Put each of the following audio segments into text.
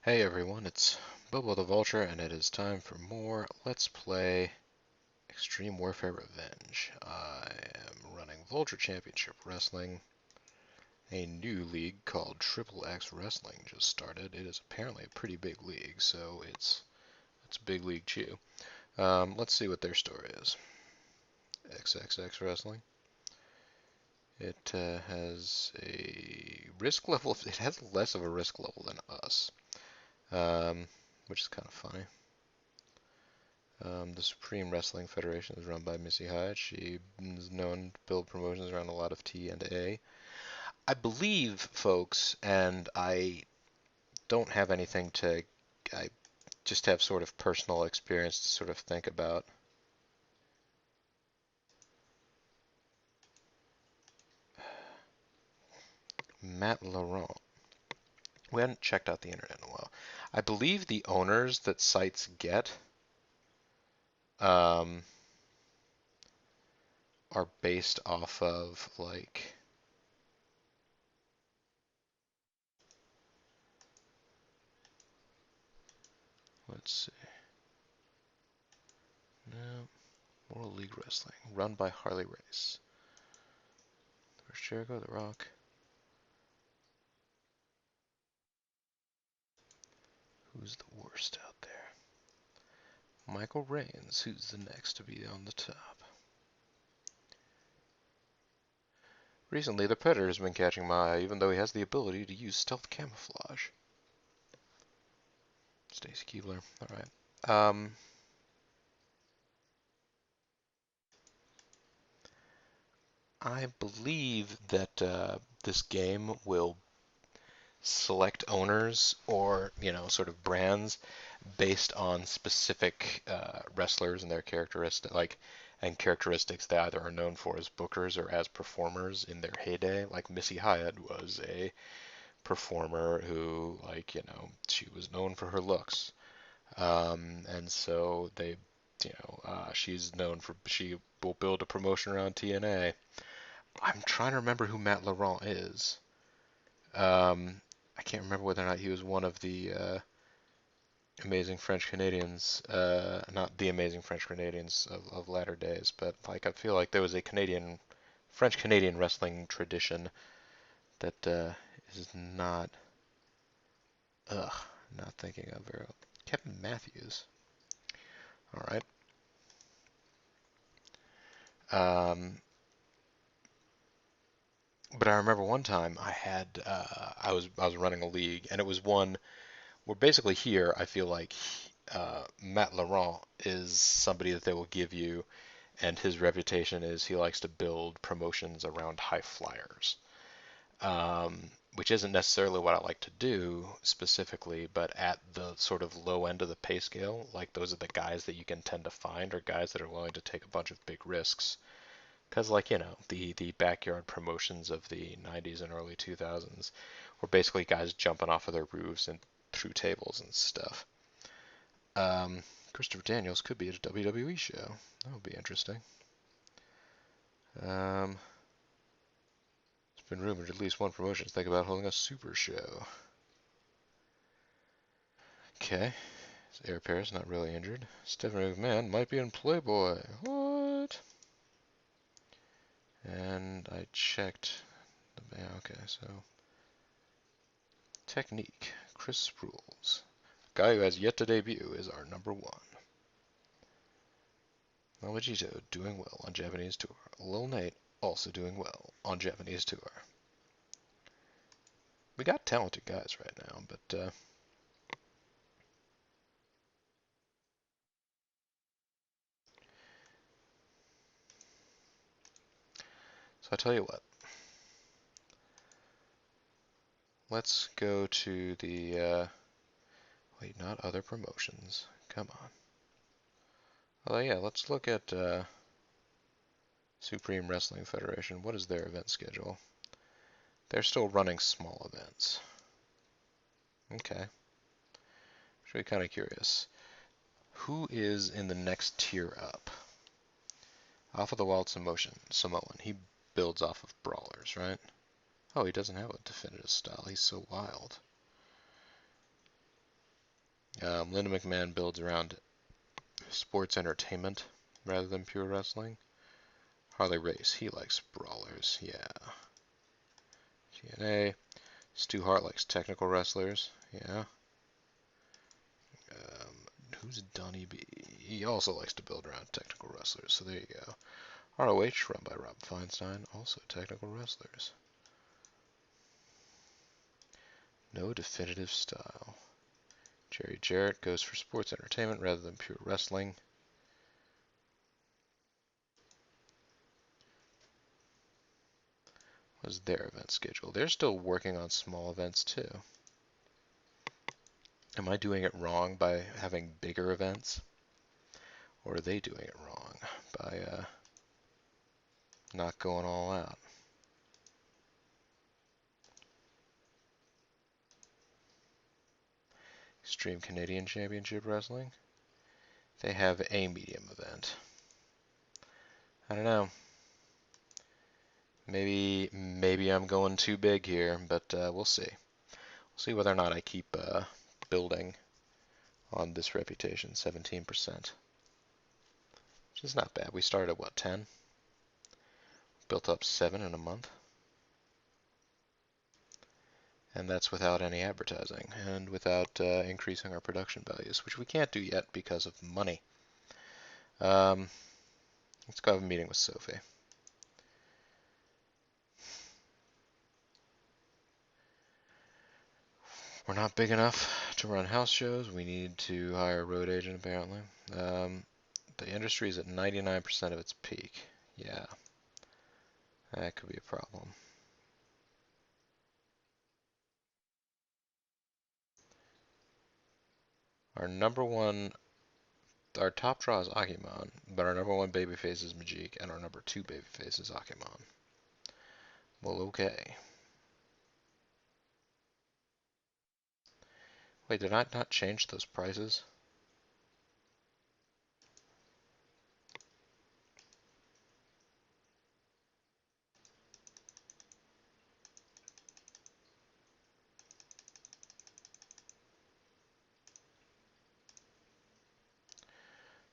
Hey everyone, it's Bobo the Vulture, and it is time for more Let's Play Extreme Warfare Revenge. I am running Vulture Championship Wrestling. A new league called Triple X Wrestling just started. It is apparently a pretty big league, so it's a big league chew. Let's see what their story is. XXX Wrestling. It has a risk level. It has less of a risk level than us, which is kind of funny. The Supreme Wrestling Federation is run by Missy Hyatt. She is known to build promotions around a lot of T and A. I believe, folks, and I don't have anything to, I just have sort of personal experience to sort of think about. Matt Laurent. We hadn't checked out the internet in a while. I believe the owners that sites get um, are based off of, like, let's see. No, World League Wrestling, run by Harley Race. Where's Jericho, The Rock? Who's the worst out there? Michael Reigns, who's the next to be on the top. Recently, the Predator has been catching my eye, even though he has the ability to use stealth camouflage. Stacy Keebler, alright. I believe that this game will select owners or, sort of brands based on specific wrestlers and their characteristics they either are known for as bookers or as performers in their heyday. Like Missy Hyatt was a performer who, she was known for her looks, and so she's known for she will build a promotion around TNA. I'm trying to remember who Matt Laurent is. I can't remember whether or not he was one of the Amazing French Canadians, not the Amazing French Canadians of latter days, but like I feel like there was a French Canadian wrestling tradition that is ugh, not thinking of very well. Kevin Matthews. All right. Um, but I remember one time I was running a league, and it was one where basically here I feel like Matt Laurent is somebody that they will give you, and his reputation is he likes to build promotions around high flyers, which isn't necessarily what I like to do specifically, but at the sort of low end of the pay scale, like those are the guys that you can tend to find, or guys that are willing to take a bunch of big risks. Because, the backyard promotions of the 90s and early 2000s were basically guys jumping off of their roofs and through tables and stuff. Christopher Daniels could be at a WWE show. That would be interesting. Um, it's been rumored at least one promotion is thinking about holding a super show. Okay. Air Paris not really injured. Stephanie McMahon might be in Playboy. What? And I checked. Yeah, okay, so technique. Chris Rules. Guy who has yet to debut is our number one. Vegito doing well on Japanese tour. Lil Nate also doing well on Japanese tour. We got talented guys right now, but so I tell you what. Let's go to the wait, not other promotions. Come on. Oh yeah, let's look at Supreme Wrestling Federation. What is their event schedule? They're still running small events. Okay. Should be kind of curious. Who is in the next tier up? Alpha the Wild Samoan. He builds off of brawlers, right? Oh, he doesn't have a definitive style. He's so wild. Linda McMahon builds around sports entertainment rather than pure wrestling. Harley Race, he likes brawlers, yeah. TNA. Stu Hart likes technical wrestlers, yeah. Who's Donnie B? He also likes to build around technical wrestlers, so there you go. ROH, run by Rob Feinstein, also technical wrestlers. No definitive style. Jerry Jarrett goes for sports entertainment rather than pure wrestling. What is their event schedule? They're still working on small events too. Am I doing it wrong by having bigger events? Or are they doing it wrong by not going all out? Extreme Canadian Championship Wrestling. They have a medium event. I don't know. Maybe I'm going too big here, but we'll see. We'll see whether or not I keep building on this reputation. 17%, which is not bad. We started at what, 10? Built up 7 in a month. And that's without any advertising and without increasing our production values, which we can't do yet because of money. Let's go have a meeting with Sophie. We're not big enough to run house shows. We need to hire a road agent, apparently. The industry is at 99% of its peak. Yeah, that could be a problem. Our top draw is Akimon, but our number one babyface is Majik, and our number 2 babyface is Akimon. Well, okay. Wait, did I not change those prices?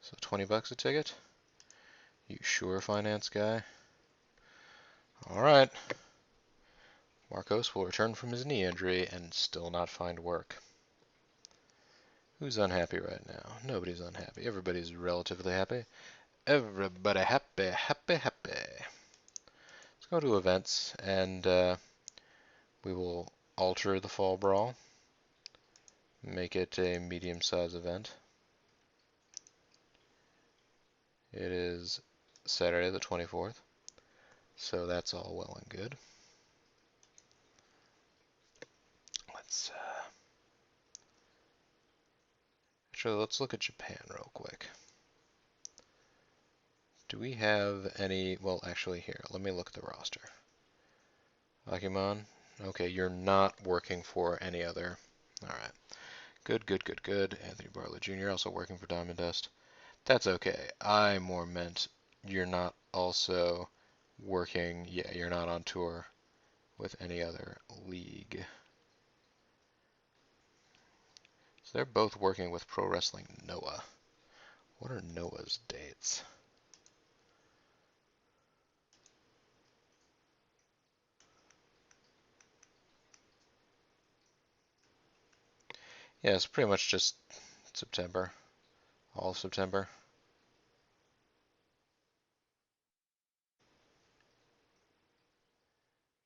So 20 bucks a ticket? You sure, finance guy? Alright. Marcos will return from his knee injury and still not find work. Who's unhappy right now? Nobody's unhappy. Everybody's relatively happy. Everybody happy, happy, happy. Let's go to events, and we will alter the Fall Brawl. Make it a medium-sized event. It is Saturday the 24th, so that's all well and good. Let's look at Japan real quick. Do we have any? Well, actually, here, let me look at the roster. Akimon, okay, you're not working for any other. All right, good, good, good, good. Anthony Bartlett Jr. also working for Diamond Dust. That's okay. I more meant you're not also working. Yeah, you're not on tour with any other league. So they're both working with Pro Wrestling Noah. What are Noah's dates? Yeah, it's pretty much just September, all of September.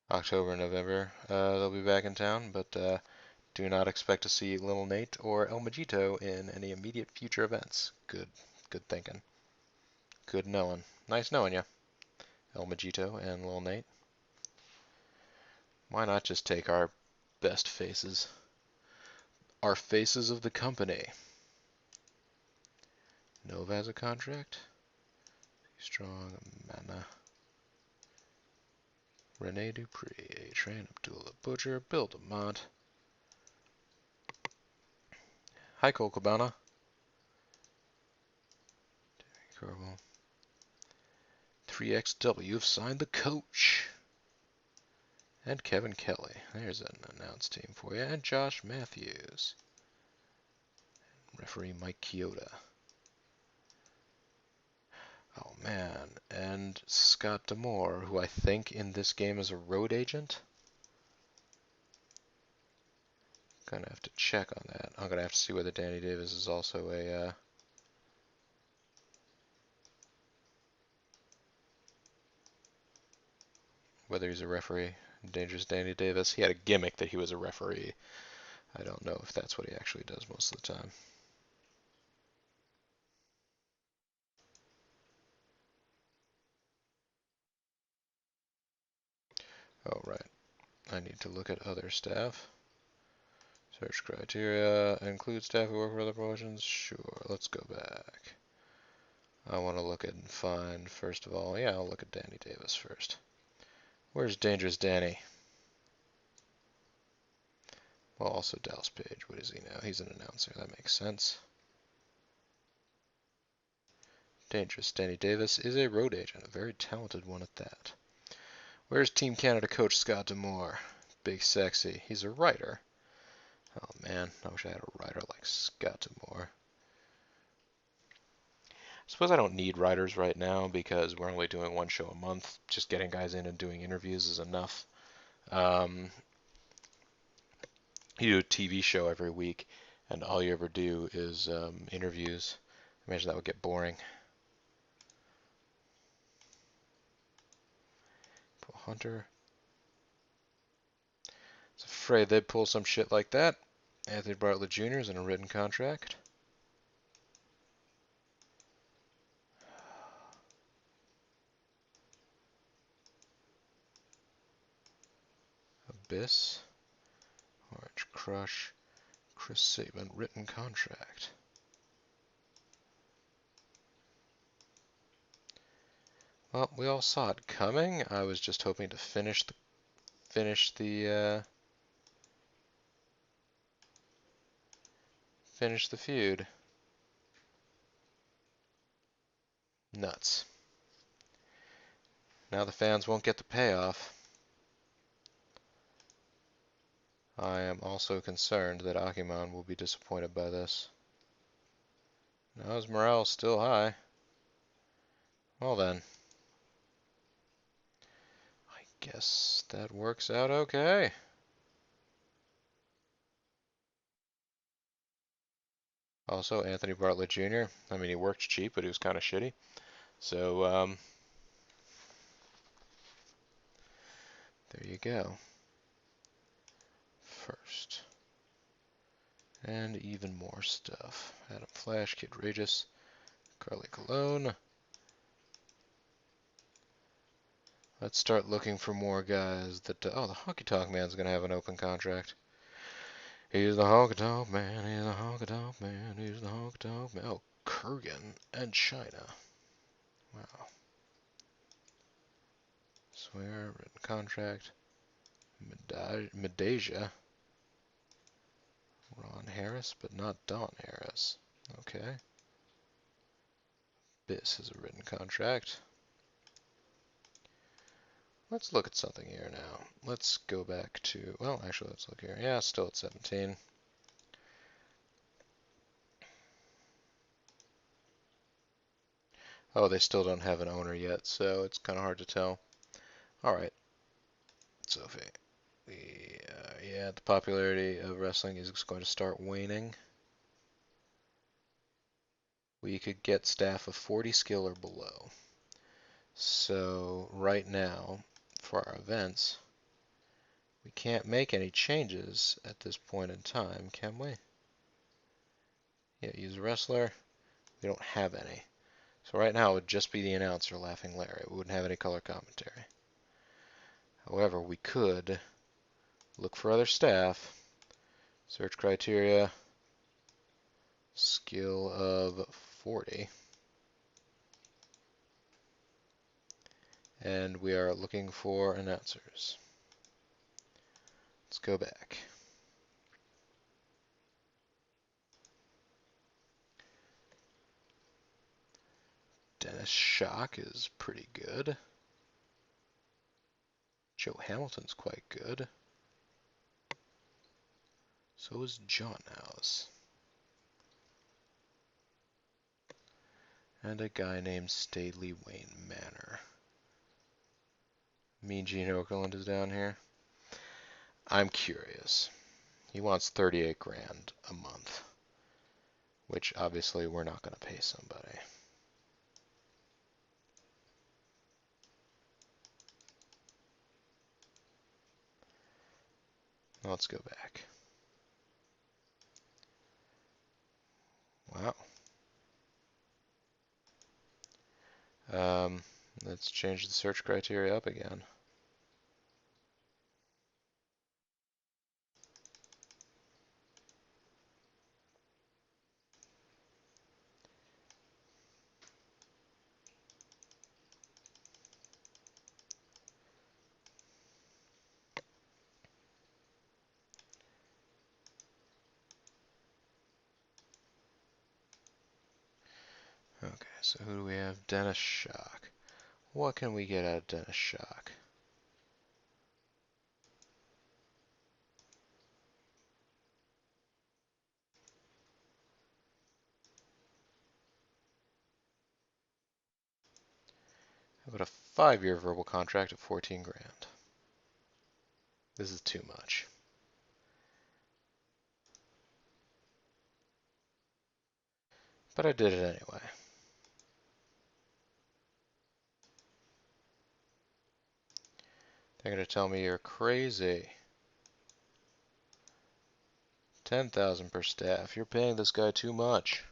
October and November, they'll be back in town, but do not expect to see Little Nate or El Majito in any immediate future events. Good thinking. Good knowing. Nice knowing you, El Majito and Little Nate. Why not just take our best faces? Our faces of the company. Nova has a contract. Strong, Mana. Rene Dupree, A-Train, Abdullah Butcher, Bill DeMont. Hi, Cole Cabana. 3XW have signed the coach. And Kevin Kelly. There's an announced team for you. And Josh Matthews. Referee Mike Chioda. Oh man, and Scott Demore, who I think in this game is a road agent. Gonna have to check on that. I'm gonna have to see whether Danny Davis is also a whether he's a referee. Dangerous Danny Davis. He had a gimmick that he was a referee. I don't know if that's what he actually does most of the time. Oh, right. I need to look at other staff. Search criteria. Include staff who work for other promotions? Sure. Let's go back. I want to look at and find, first of all, yeah, I'll look at Danny Davis first. Where's Dangerous Danny? Well, also Dallas Page. What is he now? He's an announcer. That makes sense. Dangerous Danny Davis is a road agent, a very talented one at that. Where's Team Canada coach Scott Demore? Big Sexy. He's a writer. Oh man, I wish I had a writer like Scott Demore. I suppose I don't need writers right now because we're only doing one show a month. Just getting guys in and doing interviews is enough. You do a TV show every week, and all you ever do is interviews. Imagine that would get boring. Hunter. I was afraid they'd pull some shit like that. Anthony Bartlett Jr. is in a written contract. Abyss. Orange Crush. Chris Sabin, written contract. Well, we all saw it coming. I was just hoping to finish the feud. Nuts. Now the fans won't get the payoff. I am also concerned that Akimon will be disappointed by this. Now his morale still high. Well then. I guess that works out okay. Also, Anthony Bartlett Jr. I mean, he worked cheap, but he was kind of shitty. So, there you go. First. And even more stuff. Adam Flash, Kid Regis, Carly Colon. Let's start looking for more guys that... oh, the Honky Tonk Man's going to have an open contract. He's the Honky Tonk Man, he's the Honky Tonk Man, he's the Honky Tonk Man. Oh, Kurgan and China. Wow. Swear, written contract. Medasia. Ron Harris, but not Don Harris. Okay. Biss is a written contract. Let's look at something here now. Let's go back to, well, actually, let's look here. Yeah, still at 17. Oh, they still don't have an owner yet, so it's kind of hard to tell. All right, Sophie. Yeah, the popularity of wrestling is going to start waning. We could get staff of 40 skill or below. So right now, for our events, we can't make any changes at this point in time, can we? Yeah, use a wrestler. We don't have any. So right now it would just be the announcer, Laughing Larry. We wouldn't have any color commentary. However, we could look for other staff. Search criteria. Skill of 40. And we are looking for announcers. Let's go back. Dennis Schock is pretty good. Joe Hamilton's quite good. So is John House. And a guy named Staley Wayne Manor. Mean Gene Okerlund is down here. I'm curious. He wants 38 grand a month, which obviously we're not going to pay somebody. Let's go back. Wow. Let's change the search criteria up again. Okay, so who do we have? Dennis Shock. What can we get out of Dennis Shock? How about a 5-year verbal contract at 14 grand? This is too much. But I did it anyway. They're going to tell me you're crazy. 10,000 per staff. You're paying this guy too much.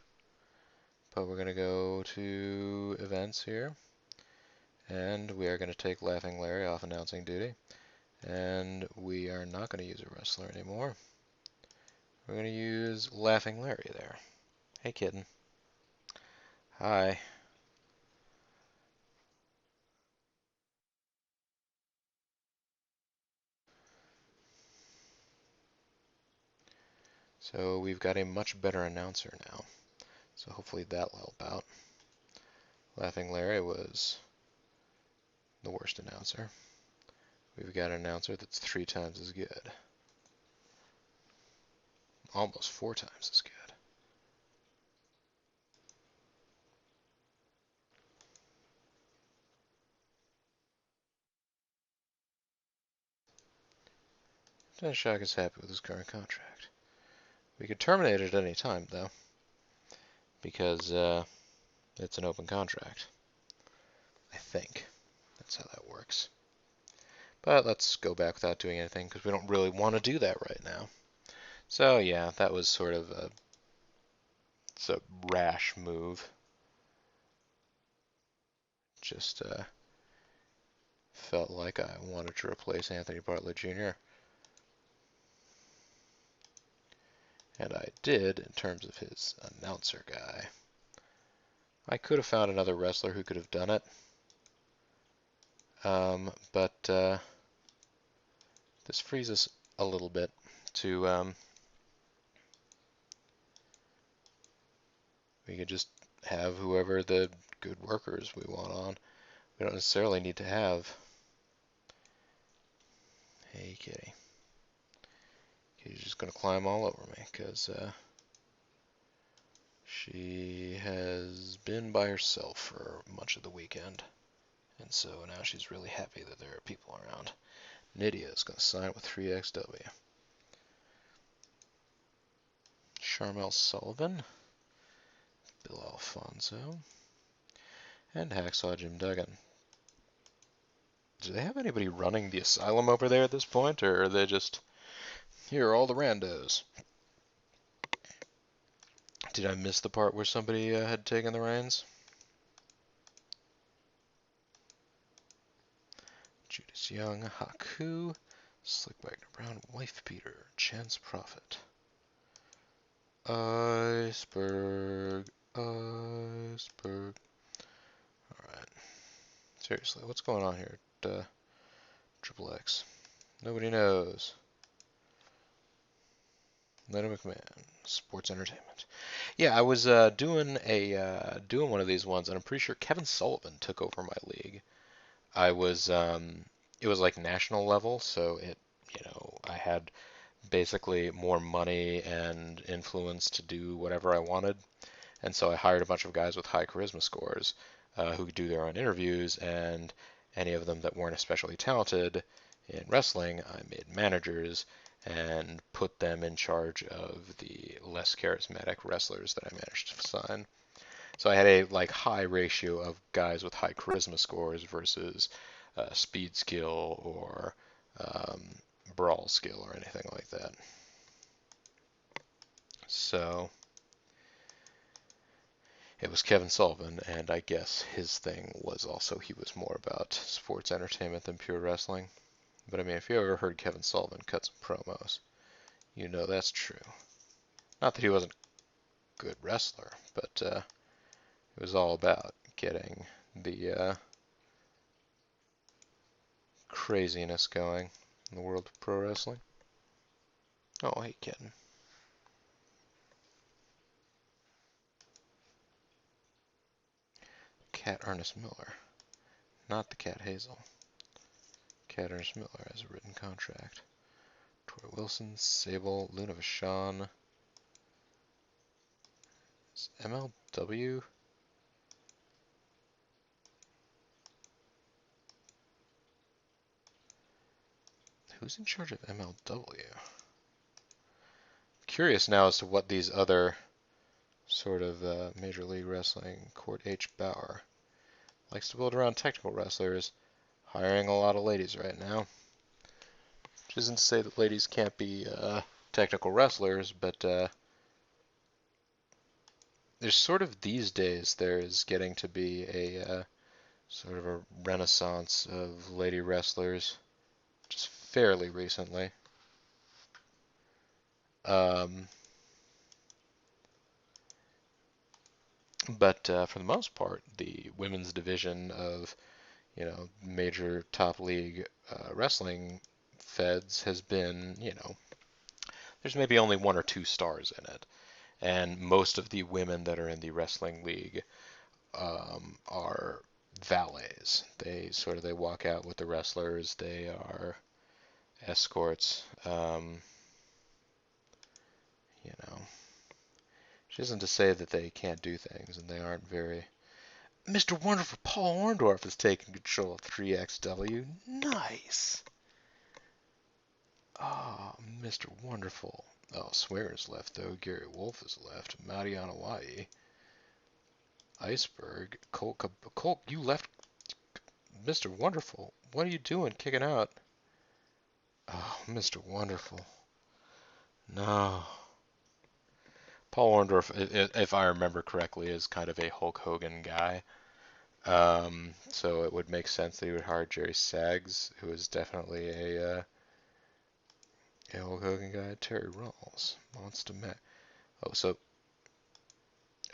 But we're going to go to events here. And we are going to take Laughing Larry off announcing duty. And we are not going to use a wrestler anymore. We're going to use Laughing Larry there. Hey, kitten. Hi. So we've got a much better announcer now. So hopefully that'll help out. Laughing Larry was the worst announcer. We've got an announcer that's 3 times as good. Almost 4 times as good. Dan Shock is happy with his current contract. We could terminate it at any time, though, because it's an open contract. I think that's how that works. But let's go back without doing anything, because we don't really want to do that right now. So yeah, that was sort of it's a rash move. Just felt like I wanted to replace Anthony Bartlett Jr. And I did in terms of his announcer guy. I could have found another wrestler who could have done it. But this frees us a little bit to we could just have whoever the good workers we want on. We don't necessarily need to have. Hey, kitty. Kitty's just gonna climb all over me because she has been by herself for much of the weekend, and so now she's really happy that there are people around. Nydia is gonna sign with 3XW. Charmel Sullivan, Bill Alfonso, and Hacksaw Jim Duggan. Do they have anybody running the asylum over there at this point, or are they just, here are all the randos? Did I miss the part where somebody had taken the reins? Judas Young, Haku, Slick Wagner Brown, Wife Beater, Chance Prophet. Iceberg, iceberg. Alright. Seriously, what's going on here at Triple X? Nobody knows. Lenny McMahon, Sports Entertainment. Yeah, I was doing one of these ones, and I'm pretty sure Kevin Sullivan took over my league. I was it was like national level, so I had basically more money and influence to do whatever I wanted. And so I hired a bunch of guys with high charisma scores who could do their own interviews, and any of them that weren't especially talented in wrestling, I made managers and put them in charge of the less charismatic wrestlers that I managed to sign. So I had a like high ratio of guys with high charisma scores versus speed skill or um, brawl skill or anything like that. So it was Kevin Sullivan, and I guess his thing was also he was more about sports entertainment than pure wrestling. But I mean, if you ever heard Kevin Sullivan cut some promos, you know that's true. Not that he wasn't a good wrestler, but it was all about getting the craziness going in the world of pro wrestling. Oh, hey, kitten. Cat Ernest Miller, not the cat Hazel. Cat Ernest Miller has a written contract. Tori Wilson, Sable, Luna Vachon. MLW? Who's in charge of MLW? Curious now as to what these other sort of Major League Wrestling, Court H. Bauer likes to build around technical wrestlers, hiring a lot of ladies right now. Which isn't to say that ladies can't be technical wrestlers, but there's sort of these days there's getting to be a sort of a renaissance of lady wrestlers, just fairly recently. Um, but for the most part, the women's division of major top league wrestling feds has been, there's maybe only one or two stars in it, and most of the women that are in the wrestling league are valets. They walk out with the wrestlers. They are escorts. You know, which isn't to say that they can't do things, and they aren't very. Mr. Wonderful Paul Orndorff is taking control of 3XW. Nice. Ah, oh, Mr. Wonderful. Oh, Swearer's left though. Gary Wolf is left. Mariana Hawaii. Iceberg. Colt, you left. Mr. Wonderful. What are you doing kicking out? Oh, Mr. Wonderful. No. Paul Orndorff, if I remember correctly, is kind of a Hulk Hogan guy. So it would make sense that he would hire Jerry Saggs, who is definitely a Hulk Hogan guy. Terry Rawls, Monster Mac. Oh, so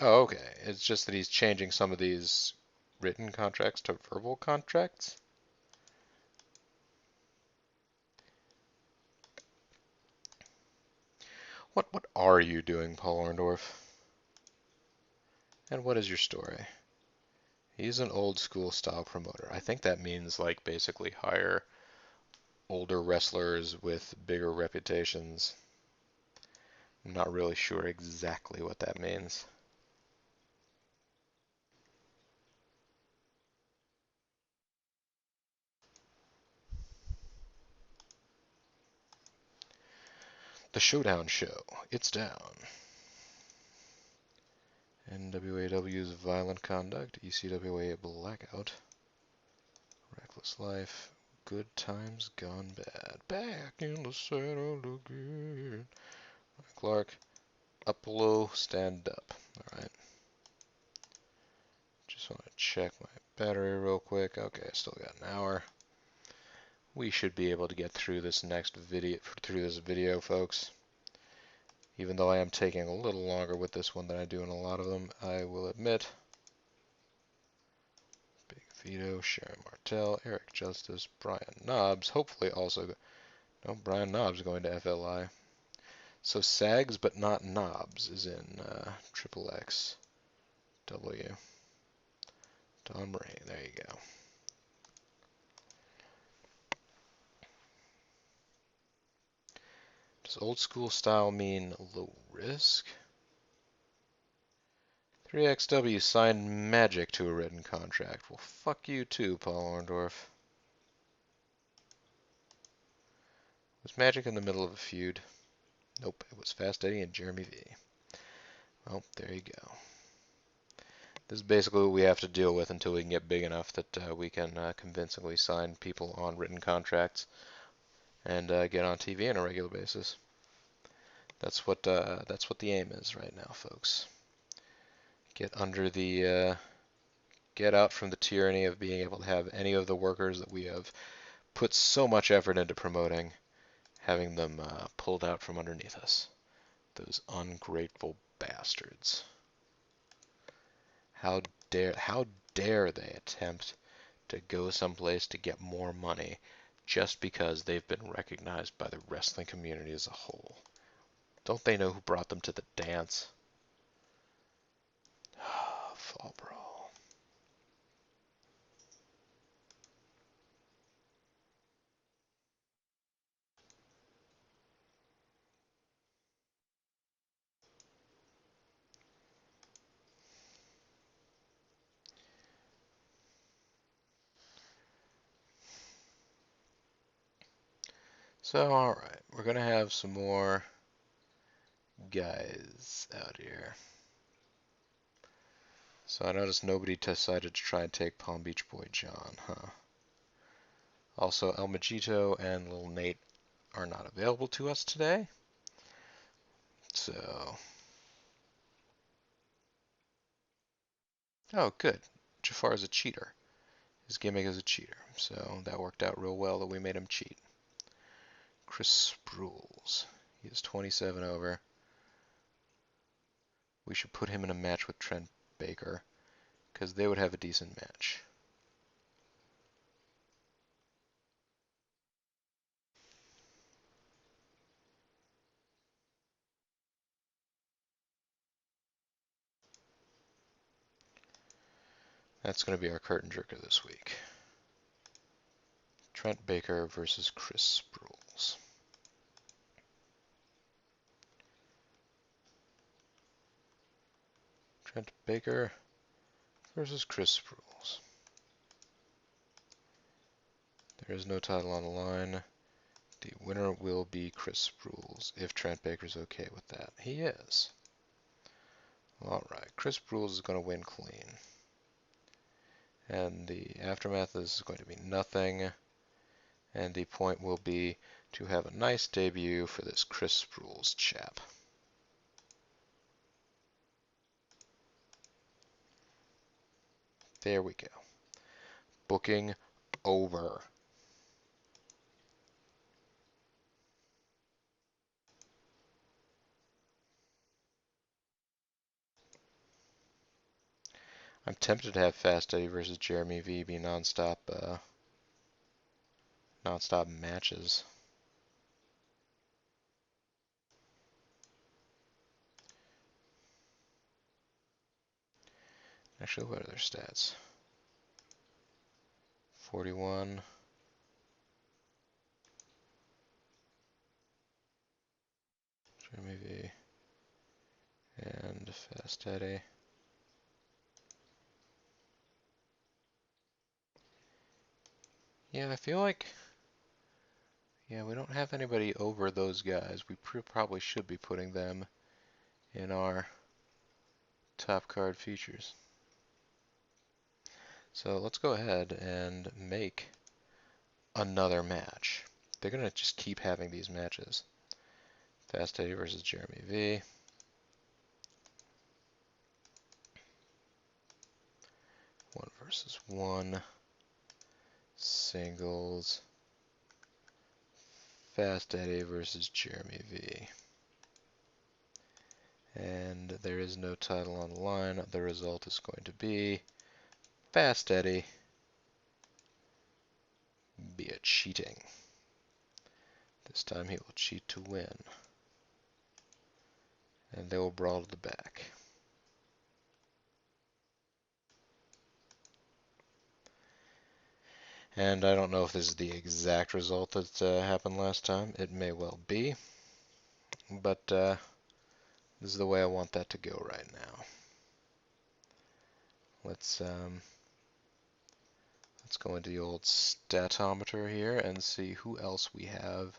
okay. It's just that he's changing some of these written contracts to verbal contracts. What are you doing, Paul Orndorff? And what is your story? He's an old school style promoter. I think that means like basically hire older wrestlers with bigger reputations. I'm not really sure exactly what that means. The Showdown Show. It's down. NWAW's Violent Conduct. ECWA Blackout. Reckless Life. Good Times Gone Bad. Back in the saddle again. Clark. Up low, stand up. Alright. Just want to check my battery real quick. Okay, I still got an hour. We should be able to get through this video, folks. Even though I am taking a little longer with this one than I do in a lot of them, I will admit. Big Vito, Sharon Martel, Eric Justice, Brian Knobs, hopefully also. No, Brian Knobs going to FLI. So Sags but not Knobs is in Triple X W. Don Marie, there you go. Does old school style mean low risk? 3XW signed Magic to a written contract. Well, fuck you too, Paul Orndorff. Was Magic in the middle of a feud? Nope, it was Fast Eddie and Jeremy V. Well, there you go. This is basically what we have to deal with until we can get big enough that we can convincingly sign people on written contracts and get on TV on a regular basis. That's what the aim is right now, folks. Get out from the tyranny of being able to have any of the workers that we have put so much effort into promoting, having them pulled out from underneath us. Those ungrateful bastards. How dare they attempt to go someplace to get more money just because they've been recognized by the wrestling community as a whole? Don't they know who brought them to the dance? Fall Brawl. So, alright, we're going to have some more guys out here. So I noticed nobody decided to try and take Palm Beach Boy John, huh? Also, El Majito and Little Nate are not available to us today. So, oh, good. Jafar is a cheater. His gimmick is a cheater. So that worked out real well that we made him cheat. Chris Sprules. He is 27 over. We should put him in a match with Trent Baker, because they would have a decent match. That's going to be our curtain jerker this week. Trent Baker versus Chris Sprules. Trent Baker versus Chris Sprules. There is no title on the line. The winner will be Chris Sprules, if Trent Baker's okay with that. He is. Alright, Chris Sprules is going to win clean. And the aftermath is going to be nothing. And the point will be to have a nice debut for this Chris Sprules chap. There we go. Booking over. I'm tempted to have Fast Eddie versus Jeremy V be non-stop matches. Actually, what are their stats? 41. Jeremy V. And Fast Eddie. Yeah, I feel like... Yeah, we don't have anybody over those guys. We probably should be putting them in our top card features. So let's go ahead and make another match. They're going to just keep having these matches. Fast Eddie versus Jeremy V. 1 versus 1. Singles. Fast Eddie versus Jeremy V. And there is no title on the line. The result is going to be Fast Eddie via cheating. This time he will cheat to win. And they will brawl to the back. And I don't know if this is the exact result that happened last time. It may well be. But this is the way I want that to go right now. let's let's go into the old statometer here and see who else we have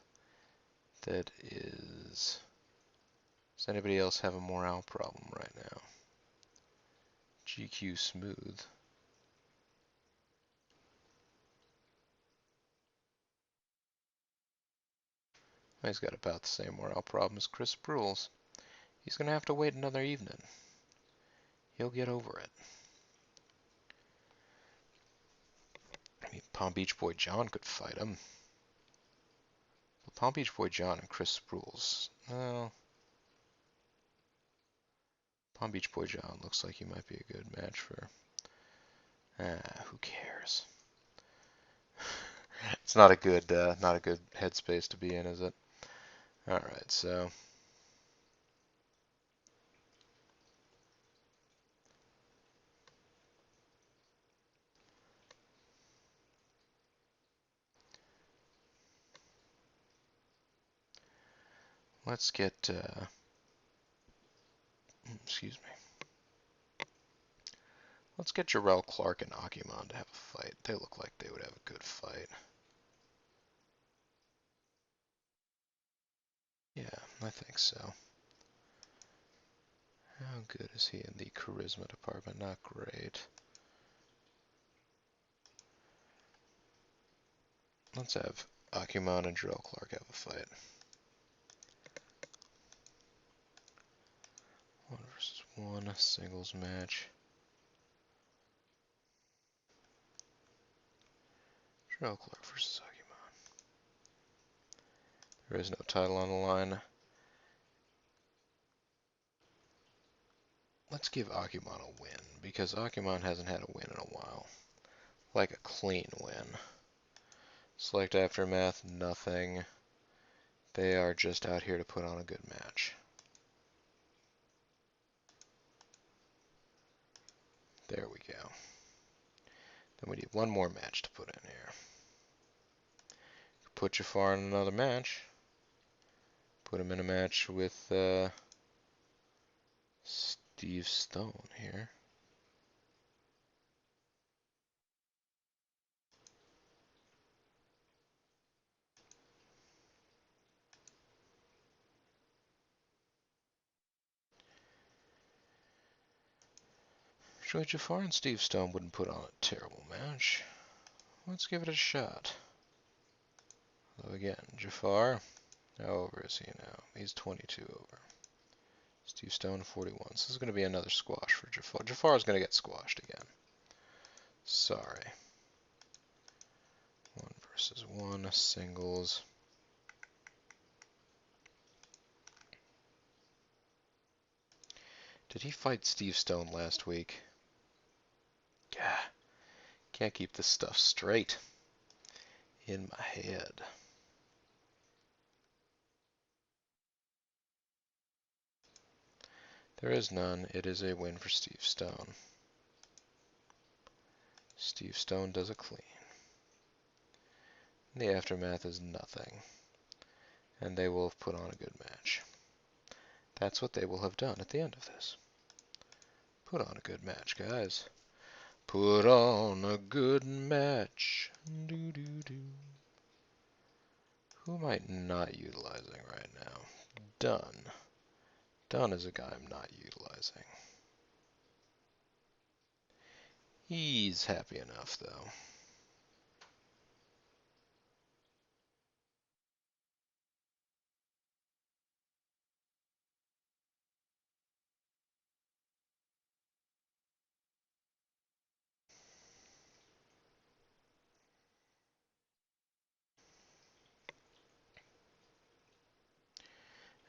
that is. Does anybody else have a morale problem right now? GQ Smooth. He's got about the same morale problem as Chris Brules. He's going to have to wait another evening. He'll get over it. I mean, Palm Beach Boy John could fight him. But Palm Beach Boy John and Chris Brules. Well, Palm Beach Boy John looks like he might be a good match for. Who cares? It's not a good headspace to be in, is it? All right, so let's get. Excuse me. Let's get Jarrell Clark and Akumon to have a fight. They look like they would have a good fight. Yeah, I think so. How good is he in the charisma department? Not great. Let's have Akumon and Jarrell Clark have a fight. 1 versus 1 singles match. Jarrell Clark versus Akumon. There is no title on the line. Let's give Akumon a win, because Akumon hasn't had a win in a while. Like a clean win. Select Aftermath, nothing. They are just out here to put on a good match. There we go. Then we need one more match to put in here. Put Jafar in another match. Put him in a match with Steve Stone here. Joey Jafar and Steve Stone wouldn't put on a terrible match. Let's give it a shot. So again, Jafar, how over is he now? He's 22 over. Steve Stone, 41. So this is going to be another squash for Jafar. Jafar is going to get squashed again. Sorry. 1 versus 1 singles. Did he fight Steve Stone last week? Yeah. Can't keep this stuff straight in my head. There is none. It is a win for Steve Stone. Steve Stone does a clean. The aftermath is nothing. And they will have put on a good match. That's what they will have done at the end of this. Put on a good match, guys. Put on a good match. Doo doo doo. Who am I not utilizing right now? Dunn. Dunn is a guy I'm not utilizing. He's happy enough, though.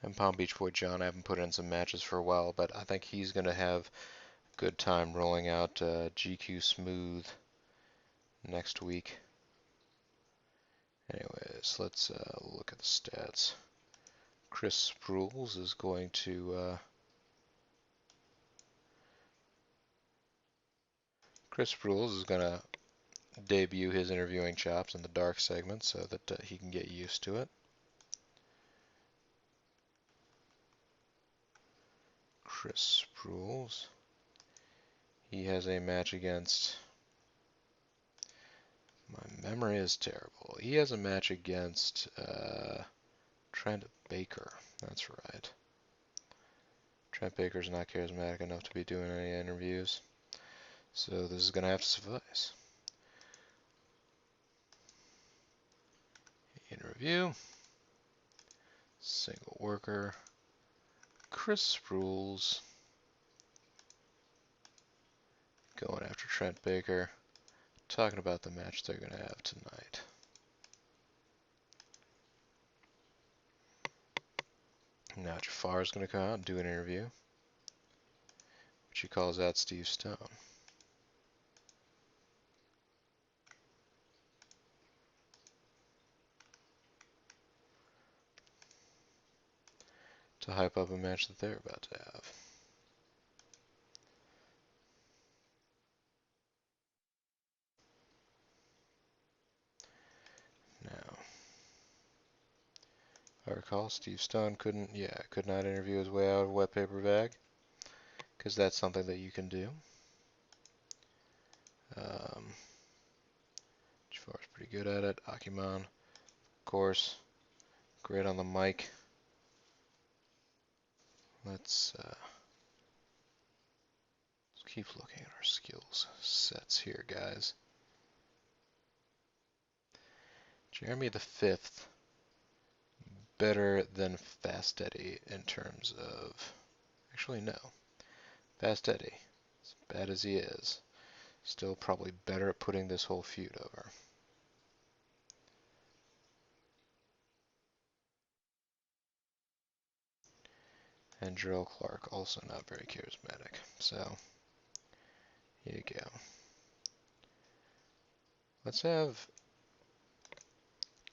And Palm Beach Boy John, I haven't put in some matches for a while, but I think he's going to have a good time rolling out GQ Smooth next week. Anyways, let's look at the stats. Chris Sprules is going to debut his interviewing chops in the dark segment so that he can get used to it. Chris Sprules. He has a match against... My memory is terrible. He has a match against Trent Baker. That's right. Trent Baker's not charismatic enough to be doing any interviews, so this is going to have to suffice. Interview. Single worker. Chris Rules. Going after Trent Baker. Talking about the match they're going to have tonight. Now Jafar's going to come out and do an interview, which he calls out Steve Stone. To hype up a match that they're about to have. Now, I recall Steve Stone could not interview his way out of a wet paper bag, because that's something that you can do. Jafar's pretty good at it. Akiman, of course, great on the mic. Let's keep looking at our skills sets here, guys. Jeremy the Fifth, better than Fast Eddie in terms of... Actually, no. Fast Eddie, as bad as he is, still probably better at putting this whole feud over. And Gerald Clark, also not very charismatic. So, here you go. Let's have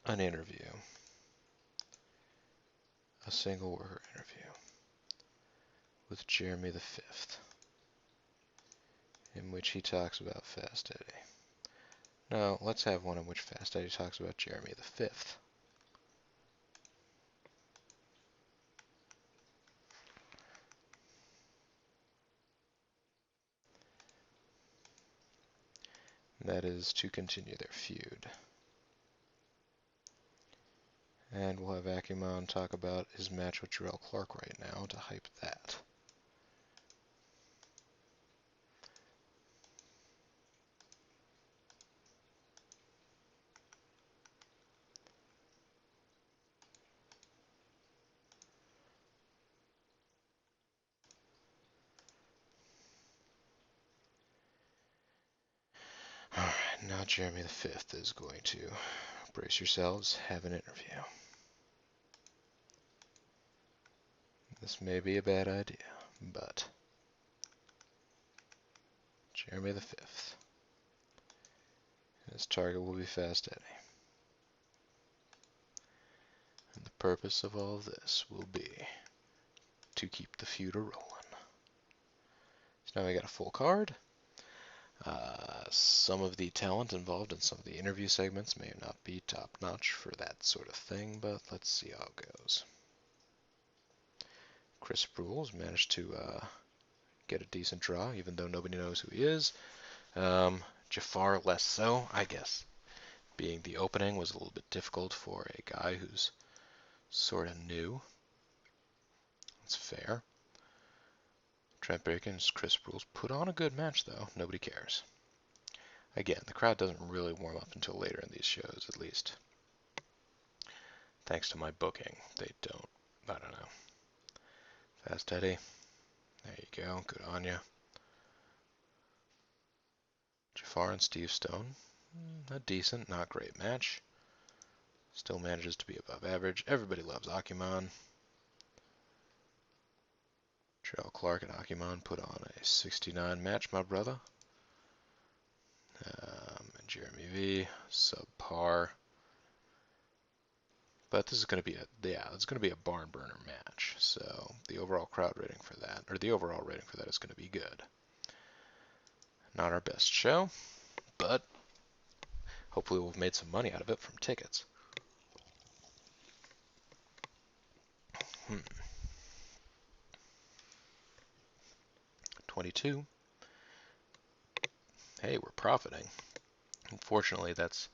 an interview. A single worker interview with Jeremy the Fifth, in which he talks about Fast Eddie. Now, let's have one in which Fast Eddie talks about Jeremy the Fifth. And that is to continue their feud. And we'll have Akumon talk about his match with Jarrell Clark right now to hype that. Alright, now Jeremy the Fifth is going to, brace yourselves, have an interview. This may be a bad idea, but Jeremy the Fifth. His target will be Fast Eddie. And the purpose of all of this will be to keep the feud rolling. So now we got a full card. Some of the talent involved in some of the interview segments may not be top-notch for that sort of thing, but let's see how it goes. Chris Rules managed to get a decent draw, even though nobody knows who he is. Jafar less so, I guess. Being the opening was a little bit difficult for a guy who's sort of new. That's fair. Trent Baker and Chris Rules put on a good match, though. Nobody cares. Again, the crowd doesn't really warm up until later in these shows, at least. Thanks to my booking, they don't. I don't know. Fast Eddie. There you go. Good on ya. Jafar and Steve Stone. A decent, not great match. Still manages to be above average. Everybody loves Akumon. Jarrell Clark and Akumon put on a 69 match, my brother. And Jeremy V, subpar. But this is going to be it's going to be a barn burner match. So the overall crowd rating for that, or the overall rating for that, is going to be good. Not our best show, but hopefully we've made some money out of it from tickets. 22. Hey, we're profiting. Unfortunately, that's,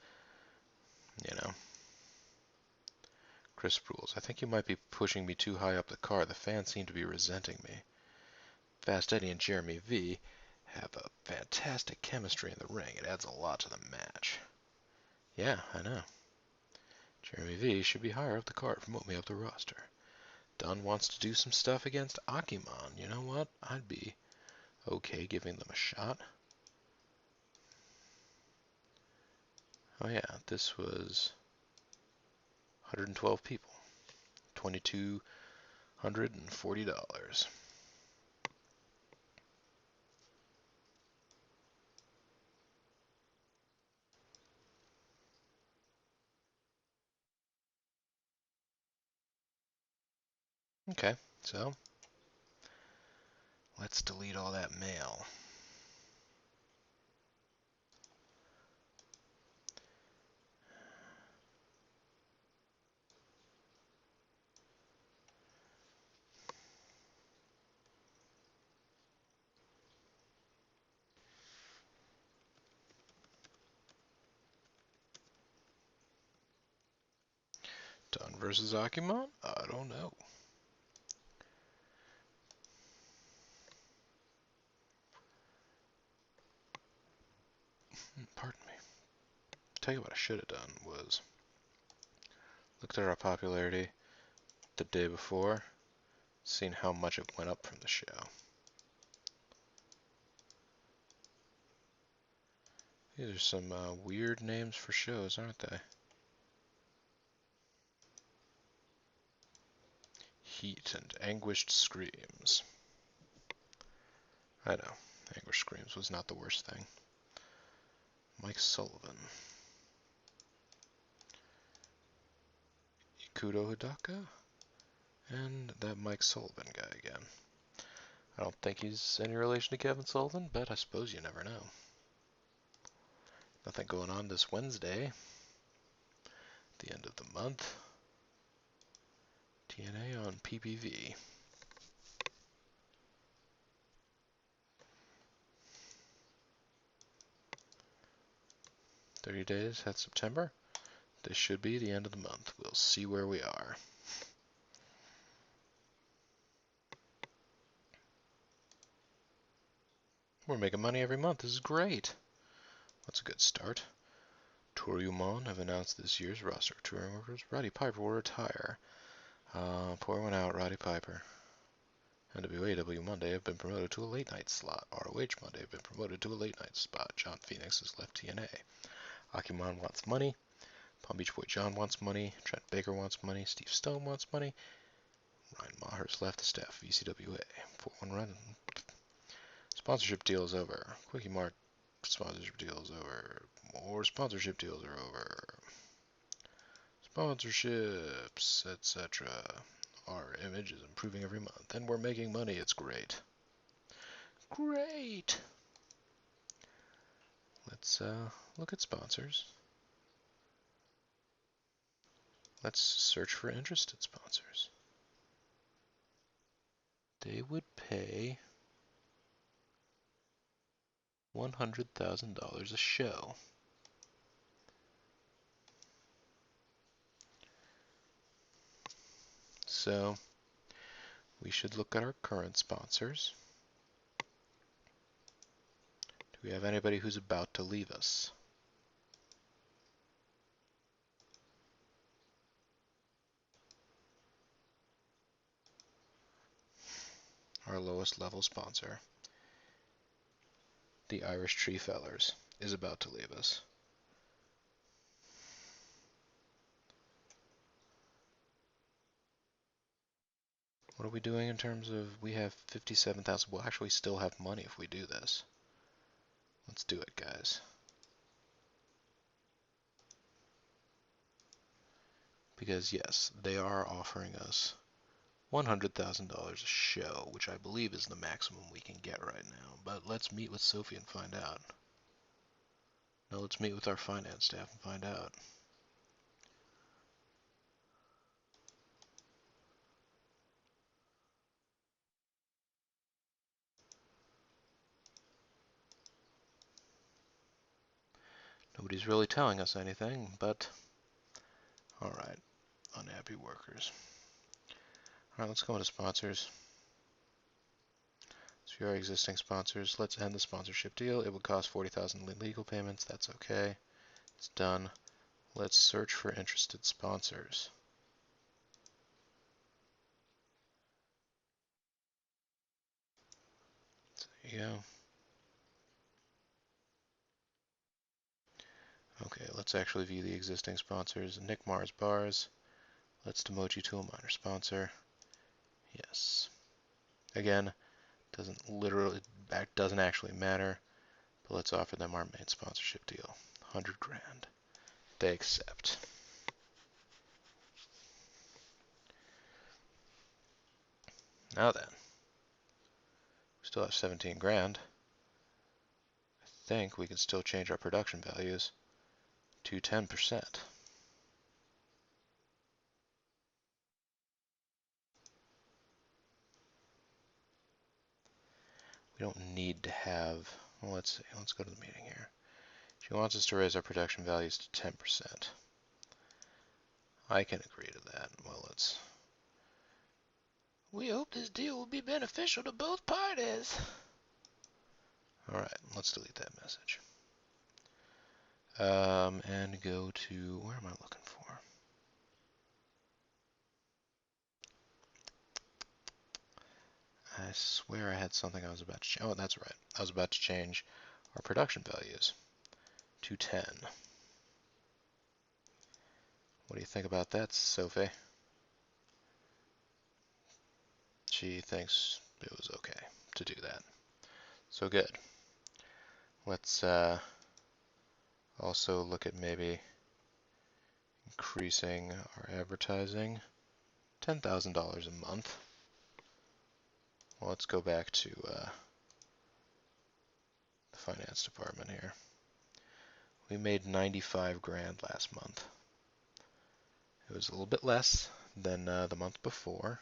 you know, crisp rules. I think you might be pushing me too high up the card. The fans seem to be resenting me. Fast Eddie and Jeremy V have a fantastic chemistry in the ring. It adds a lot to the match. Yeah, I know. Jeremy V should be higher up the card. Promote me up the roster. Dunn wants to do some stuff against Akimon. You know what? I'd be okay giving them a shot. Oh yeah, this was 112 people. $2,240. Okay, so let's delete all that mail. Dunn versus Akimon? I don't know. Pardon me. Tell you what I should have done was looked at our popularity the day before, seen how much it went up from the show. These are some weird names for shows, aren't they? Heat and Anguished Screams. I know, Anguished Screams was not the worst thing. Mike Sullivan. Ikuto Hidaka? And that Mike Sullivan guy again. I don't think he's any relation to Kevin Sullivan, but I suppose you never know. Nothing going on this Wednesday, the end of the month. TNA on PPV. 30 days, that's September. This should be the end of the month. We'll see where we are. We're making money every month. This is great. That's a good start. Toryumon have announced this year's roster of touring workers. Roddy Piper will retire. Pour one out, Roddy Piper. NWAW Monday have been promoted to a late night slot. ROH Monday have been promoted to a late night spot. John Phoenix has left TNA. Akimon wants money. Palm Beach Boy John wants money. Trent Baker wants money. Steve Stone wants money. Ryan Maher's left the staff of ECWA. 4-1 run. Sponsorship deal is over. Quickie Mart sponsorship deal is over. More sponsorship deals are over. Sponsorships, etc. Our image is improving every month, and we're making money. It's great. Great! Let's look at sponsors. Let's search for interested sponsors. They would pay $100,000 a show. So we should look at our current sponsors. Do we have anybody who's about to leave us? Our lowest level sponsor, the Irish Tree Fellers, is about to leave us. What are we doing in terms of, we have 57,000, we'll actually still have money if we do this. Let's do it, guys. Because yes, they are offering us $100,000 a show, which I believe is the maximum we can get right now. But let's meet with Sophie and find out. No, let's meet with our finance staff and find out. Nobody's really telling us anything, but alright, unhappy workers. Alright, let's go into sponsors. So our existing sponsors. Let's end the sponsorship deal. It would cost 40,000 in legal payments. That's okay. It's done. Let's search for interested sponsors. There you go. Okay, let's actually view the existing sponsors. Nick Mars Bars. Let's demote you to a minor sponsor. Yes. Again, doesn't actually matter, but let's offer them our main sponsorship deal. 100 grand. They accept. Now then, we still have 17 grand. I think we can still change our production values to 10%. We don't need to have, well, let's see, let's go to the meeting here. She wants us to raise our production values to 10%. I can agree to that. Well, we hope this deal will be beneficial to both parties. Alright, let's delete that message. And go to, where am I looking for? I swear I had something I was about to change. Oh, that's right. I was about to change our production values to 10. What do you think about that, Sophie? She thinks it was okay to do that. So good. Let's also look at maybe increasing our advertising. $10,000 a month. Well, let's go back to the finance department here. We made 95 grand last month. It was a little bit less than the month before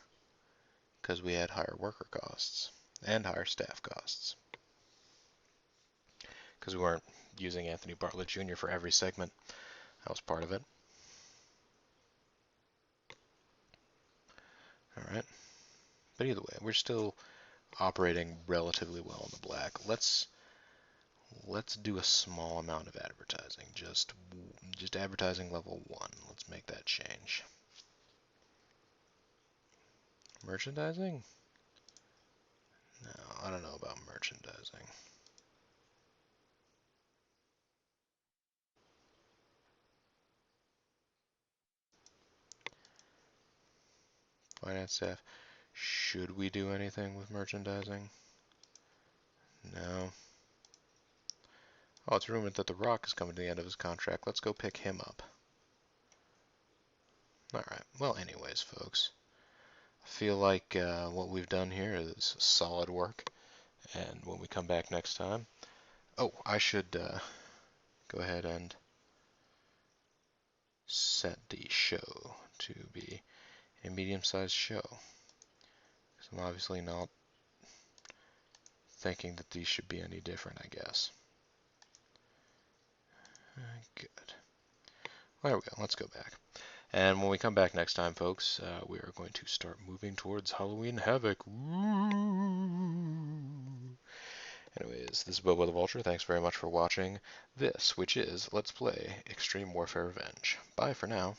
because we had higher worker costs and higher staff costs because we weren't using Anthony Bartlett Jr. for every segment. That was part of it. Alright. But either way, we're still operating relatively well in the black. Let's do a small amount of advertising. Just advertising level 1. Let's make that change. Merchandising? No, I don't know about merchandising. Finance staff. Should we do anything with merchandising? No. Oh, it's rumored that The Rock is coming to the end of his contract. Let's go pick him up. Alright, well anyways, folks. I feel like what we've done here is solid work. And when we come back next time... Oh, I should go ahead and set the show to be a medium-sized show. Because I'm obviously not thinking that these should be any different, I guess. Good. There we go. Let's go back. And when we come back next time, folks, we are going to start moving towards Halloween Havoc. Woo! Anyways, this is Bobo the Vulture. Thanks very much for watching this, which is Let's Play Extreme Warfare Revenge. Bye for now.